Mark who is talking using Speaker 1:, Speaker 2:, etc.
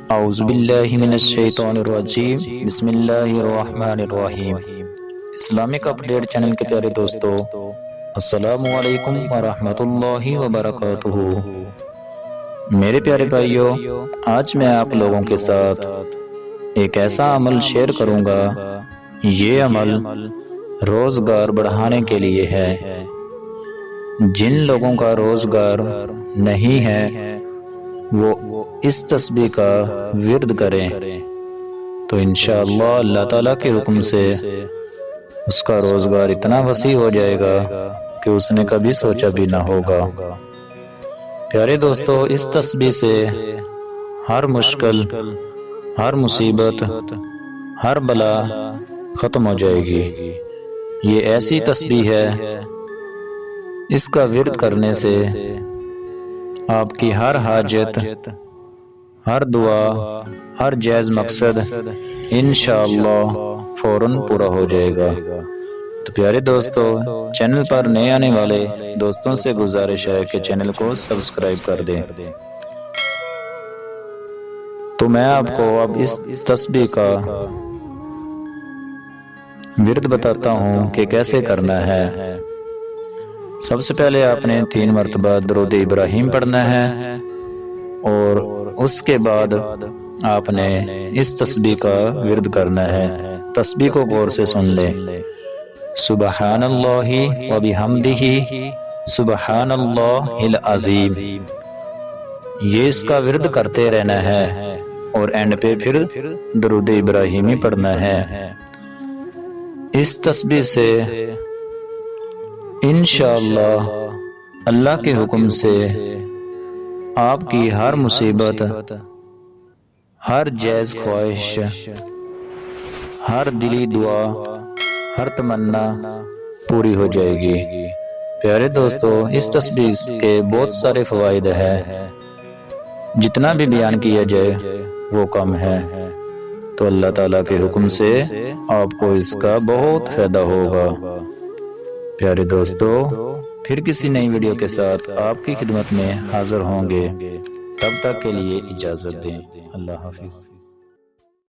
Speaker 1: اعوذ باللہ من الشیطان الرجیم، بسم اللہ الرحمن الرحیم۔ اسلامک اپڈیٹ چینل کے پیارے دوستو، السلام علیکم ورحمۃ اللہ وبرکاتہ۔ میرے پیارے بھائیو، آج میں آپ لوگوں کے ساتھ ایک ایسا عمل شیئر کروں گا۔ یہ عمل روزگار بڑھانے کے لیے ہے۔ جن لوگوں کا روزگار نہیں ہے وہ اس تسبیح کا ورد کریں تو انشاءاللہ اللہ تعالیٰ کے حکم سے اس کا روزگار اتنا وسیع ہو جائے گا کہ اس نے کبھی سوچا بھی نہ ہوگا۔ پیارے دوستو، اس تسبیح سے ہر مشکل، ہر مصیبت، ہر بلا ختم ہو جائے گی۔ یہ ایسی تسبیح ہے، اس کا ورد کرنے سے آپ کی ہر حاجت، ہر دعا، ہر جائز مقصد انشاءاللہ فوراً پورا ہو جائے گا۔ تو پیارے دوستو، چینل پر نئے آنے والے دوستوں سے گزارش ہے کہ چینل کو سبسکرائب کر دیں۔ تو میں آپ کو اب اس تسبیح کا ورد بتاتا ہوں کہ کیسے کرنا ہے۔ سب سے پہلے آپ نے 3 مرتبہ درود ابراہیم پڑھنا ہے اور اس کے بعد آپ نے اس تسبیح کا ورد کرنا ہے۔ تسبیح کو غور سے سن لیں۔ سبحان اللہ و بحمدہ سبحان اللہ العظیم۔ یہ اس کا ورد کرتے رہنا ہے اور اینڈ پہ پھر درود ابراہیمی پڑھنا ہے۔ اس تسبیح سے انشاءاللہ اللہ کے حکم سے آپ کی ہر مصیبت، ہر جائز خواہش، ہر دلی دعا، ہر تمنا پوری ہو جائے گی۔ پیارے دوستو، اس تسبیح کے بہت سارے فوائد ہیں، جتنا بھی بیان کیا جائے وہ کم ہے۔ تو اللہ تعالیٰ کے حکم سے آپ کو اس کا بہت فائدہ ہوگا۔ پیارے دوستو، پھر کسی نئی ویڈیو کے ساتھ آپ کی خدمت میں حاضر ہوں گے۔ تب تک کے لیے اجازت دیں۔ اللہ حافظ۔